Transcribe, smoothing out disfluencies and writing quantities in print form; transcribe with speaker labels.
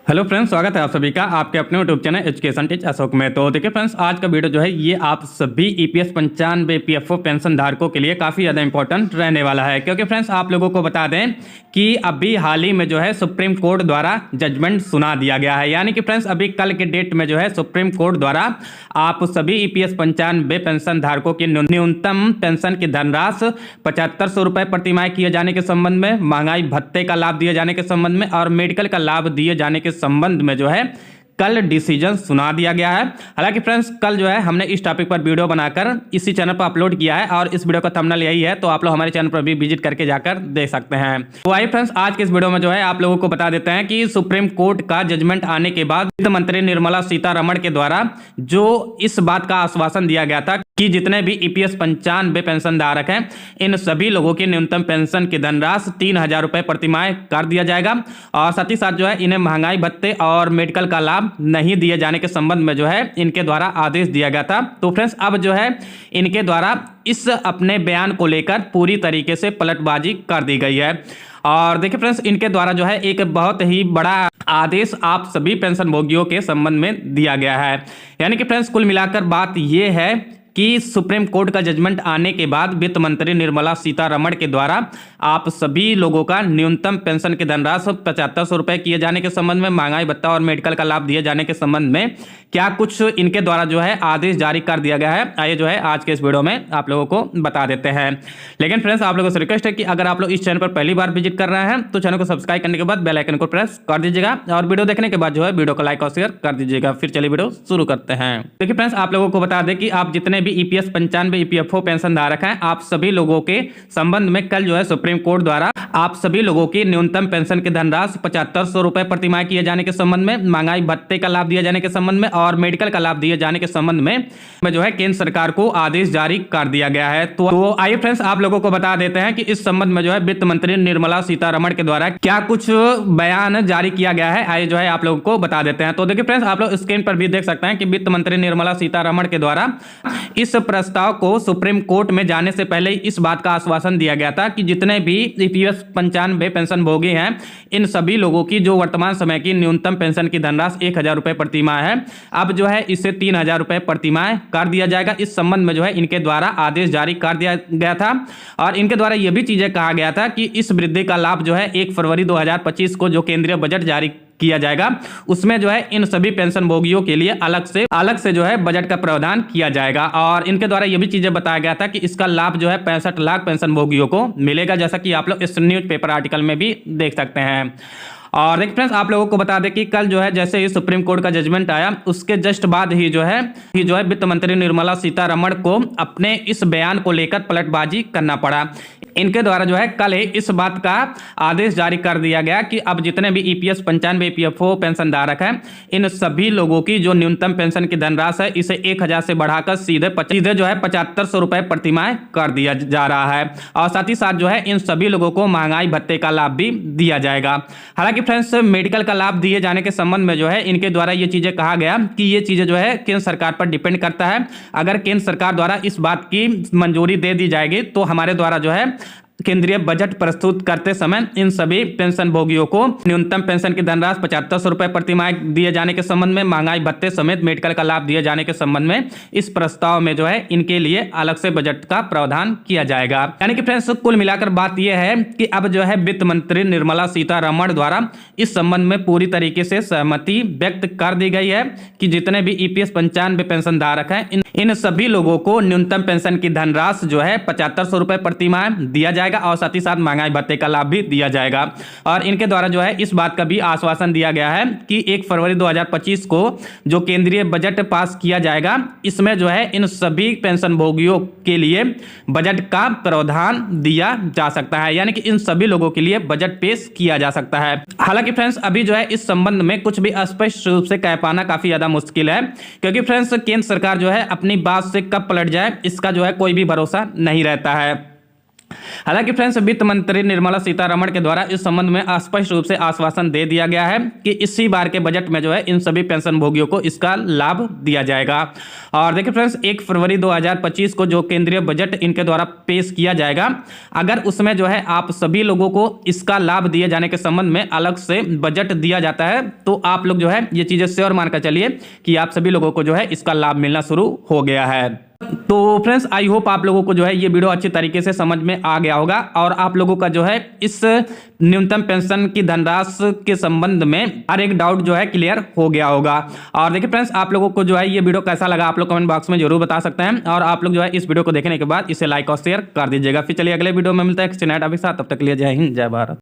Speaker 1: Hello friends, स्वागत है आप सभी का आपके अपने YouTube channel education teach Ashok में। तो देखिए फ्रेंड्स, आज का वीडियो जो है ये आप सभी ईपीएस 95 पीएफओ पेंशन धारकों के लिए काफ़ी ज़्यादा इंपॉर्टेंट रहने वाला है, क्योंकि फ्रेंड्स आप लोगों को बता दें कि अभी हाल ही में जो है सुप्रीम कोर्ट द्वारा जजमेंट सुना दिया गया है। यानी कि फ्रेंड्स अभी कल के डेट में जो है सुप्रीम कोर्ट द्वारा आप सभी ईपीएस 95 पेंशन धारकों की न्यूनतम पेंशन की धनराशि 7500 रुपये प्रतिमाह किए जाने के संबंध में, महंगाई भत्ते का लाभ दिए जाने के संबंध में और मेडिकल का लाभ दिए जाने के संबंध में जो है कल डिसीजन सुना दिया गया है। हालांकि फ्रेंड्स कल जो है हमने इस टॉपिक पर वीडियो बनाकर इसी चैनल पर अपलोड किया है और इस वीडियो का थंबनेल यही है, तो आप लोग हमारे चैनल पर भी विजिट करके जाकर देख सकते हैं। तो आइए फ्रेंड्स, आज के इस वीडियो में जो है आप लोगों को बता देते हैं कि सुप्रीम कोर्ट का जजमेंट आने के बाद वित्त मंत्री निर्मला सीतारमण के द्वारा जो इस बात का आश्वासन दिया गया था कि जितने भी ईपीएस 95 पेंशन धारक हैं इन सभी लोगों की न्यूनतम पेंशन की धनराशि 3000 रुपये प्रतिमाह कर दिया जाएगा और साथ ही साथ जो है इन्हें महंगाई भत्ते और मेडिकल का लाभ नहीं दिए जाने के संबंध में जो है इनके द्वारा आदेश दिया गया था। तो फ्रेंड्स अब जो है इनके द्वारा इस अपने बयान को लेकर पूरी तरीके से पलटबाजी कर दी गई है। और देखिए फ्रेंड्स, इनके द्वारा जो है एक बहुत ही बड़ा आदेश आप सभी पेंशन भोगियों के संबंध में दिया गया है। यानी कि फ्रेंड्स कुल मिलाकर बात यह है कि सुप्रीम कोर्ट का जजमेंट आने के बाद वित्त मंत्री निर्मला सीतारमण के द्वारा आप सभी लोगों का न्यूनतम पेंशन की धनराशि 7500 रुपये किए जाने के संबंध में, महंगाई भत्ता और मेडिकल का लाभ दिए जाने के संबंध में क्या कुछ इनके द्वारा जो है आदेश जारी कर दिया गया है, आइए जो है आज के इस वीडियो में आप लोगों को बता देते हैं। लेकिन फ्रेंड्स आप लोगों से रिक्वेस्ट है कि अगर आप लोग इस चैनल पर पहली बार विजिट कर रहे हैं तो चैनल को सब्सक्राइब करने के बाद बेल आइकन को प्रेस कर दीजिएगा और वीडियो देखने के बाद जो है वीडियो को लाइक और शेयर कर दीजिएगा। फिर चलिए वीडियो शुरू करते हैं। देखिए फ्रेंड्स, आप लोगों को बता दें कि आप जितने भी ईपीएस 95 ईपीएफओ पेंशन धारक हैं आप सभी लोगों के संबंध में कल जो है सुप्रीम कोर्ट द्वारा आप सभी लोगों की न्यूनतम पेंशन की धनराशि 7500 रुपये प्रतिमाह किए जाने के संबंध में, महंगाई भत्ते का लाभ दिए जाने के संबंध में और मेडिकल का लाभ दिए जाने के संबंध में जो है केंद्र सरकार को आदेश जारी कर दिया गया है। तो आइए फ्रेंड्स आप लोगों को बता देते हैं कि इस संबंध में जो है वित्त मंत्री निर्मला सीतारमण के द्वारा क्या कुछ बयान जारी किया गया है, आइए जो है आप लोगों को बता देते हैं। तो देखिए फ्रेंड्स, आप लोग स्क्रीन पर भी देख सकते हैं कि वित्त मंत्री निर्मला सीतारमण के द्वारा इस प्रस्ताव को सुप्रीम कोर्ट में जाने से पहले इस बात का आश्वासन दिया गया था कि जितने भी ईपीएस 95 पेंशन भोगी हैं इन सभी लोगों की जो वर्तमान समय की न्यूनतम पेंशन की धनराशि 1000 रुपये प्रतिमाह है, अब जो है इसे 3000 रुपये प्रतिमाह कर दिया जाएगा। इस संबंध में जो है इनके द्वारा आदेश जारी कर दिया गया था और इनके द्वारा यह भी चीजें कहा गया था कि इस वृद्धि का लाभ जो है 1 फरवरी 2025 को जो केंद्रीय बजट जारी किया जाएगा उसमें जो है इन सभी पेंशन भोगियों के लिए अलग से जो है बजट का प्रावधान किया जाएगा। और इनके द्वारा यह भी चीजें बताया गया था कि इसका लाभ जो है 65 लाख पेंशन भोगियों को मिलेगा, जैसा कि आप लोग इस न्यूज़पेपर आर्टिकल में भी देख सकते हैं। और देखिए फ्रेंड्स, आप लोगों को बता दें कि कल जो है जैसे ही सुप्रीम कोर्ट का जजमेंट आया उसके जस्ट बाद ही जो है वित्त मंत्री निर्मला सीतारमण को अपने इस बयान को लेकर पलटबाजी करना पड़ा। इनके द्वारा जो है कल ही इस बात का आदेश जारी कर दिया गया कि अब जितने भी ईपीएस 95 ईपीएफओ पेंशन धारक हैं इन सभी लोगों की जो न्यूनतम पेंशन की धनराशि है इसे 1000 से बढ़ाकर सीधे जो है 7500 रुपये प्रतिमाह कर दिया जा रहा है और साथ ही साथ जो है इन सभी लोगों को महंगाई भत्ते का लाभ भी दिया जाएगा। हालांकि फ्रेंड्स मेडिकल का लाभ दिए जाने के संबंध में जो है इनके द्वारा ये चीजें कहा गया कि ये चीजें जो है केंद्र सरकार पर डिपेंड करता है। अगर केंद्र सरकार द्वारा इस बात की मंजूरी दे दी जाएगी तो हमारे द्वारा जो है केंद्रीय बजट प्रस्तुत करते समय इन सभी पेंशन भोगियों को न्यूनतम पेंशन की धनराशि 7500 रुपये प्रतिमाह दिए जाने के संबंध में, महंगाई भत्ते समेत मेडिकल का लाभ दिए जाने के संबंध में इस प्रस्ताव में जो है इनके लिए अलग से बजट का प्रावधान किया जाएगा। यानी कि फ्रेंड्स कुल मिलाकर बात यह है कि अब जो है वित्त मंत्री निर्मला सीतारमण द्वारा इस संबंध में पूरी तरीके से सहमति व्यक्त कर दी गई है कि जितने भी ईपीएस 95 पेंशन धारक हैं इन सभी लोगों को न्यूनतम पेंशन की धनराशि जो है 7500 रुपये प्रतिमाह दिया जाएगा और साथ ही साथ महंगाई भत्ते का लाभ भी दिया जाएगा। और इनके द्वारा जो है इस बात का भी आश्वासन दिया गया है कि 1 फरवरी 2025 को जो केंद्रीय बजट पास किया जाएगा इसमें जो है इन सभी पेंशन भोगियों के लिए बजट का प्रावधान दिया जा सकता है, यानी कि इन सभी लोगों के लिए बजट पेश किया जा सकता है। हालांकि फ्रेंड्स अभी जो है इस संबंध में कुछ भी स्पष्ट रूप से कह पाना काफी ज्यादा मुश्किल है, क्योंकि फ्रेंड्स केंद्र सरकार जो है अपनी बात से कब पलट जाए इसका जो है कोई भी भरोसा नहीं रहता है। हालांकि फ्रेंड्स वित्त मंत्री निर्मला सीतारमण के द्वारा इस संबंध में स्पष्ट रूप से आश्वासन दे दिया गया है कि इसी बार के बजट में जो है इन सभी पेंशन भोगियों को इसका लाभ दिया जाएगा। और देखिए फ्रेंड्स 1 फरवरी 2025 को जो केंद्रीय बजट इनके द्वारा पेश किया जाएगा, अगर उसमें जो है आप सभी लोगों को इसका लाभ दिए जाने के संबंध में अलग से बजट दिया जाता है, तो आप लोग जो है ये चीजें श्योर मानकर चलिए कि आप सभी लोगों को जो है इसका लाभ मिलना शुरू हो गया है। तो फ्रेंड्स आई होप आप लोगों को जो है ये वीडियो अच्छी तरीके से समझ में आ गया होगा और आप लोगों का जो है इस न्यूनतम पेंशन की धनराशि के संबंध में हर एक डाउट जो है क्लियर हो गया होगा। और देखिए फ्रेंड्स आप लोगों को जो है ये वीडियो कैसा लगा आप लोग कमेंट बॉक्स में जरूर बता सकते हैं और आप लोग जो है इस वीडियो को देखने के बाद इसे लाइक और शेयर कर दीजिएगा। फिर चलिए अगले वीडियो में मिलता है एक नया टॉपिक के साथ, तब तक के लिए जय हिंद जय भारत।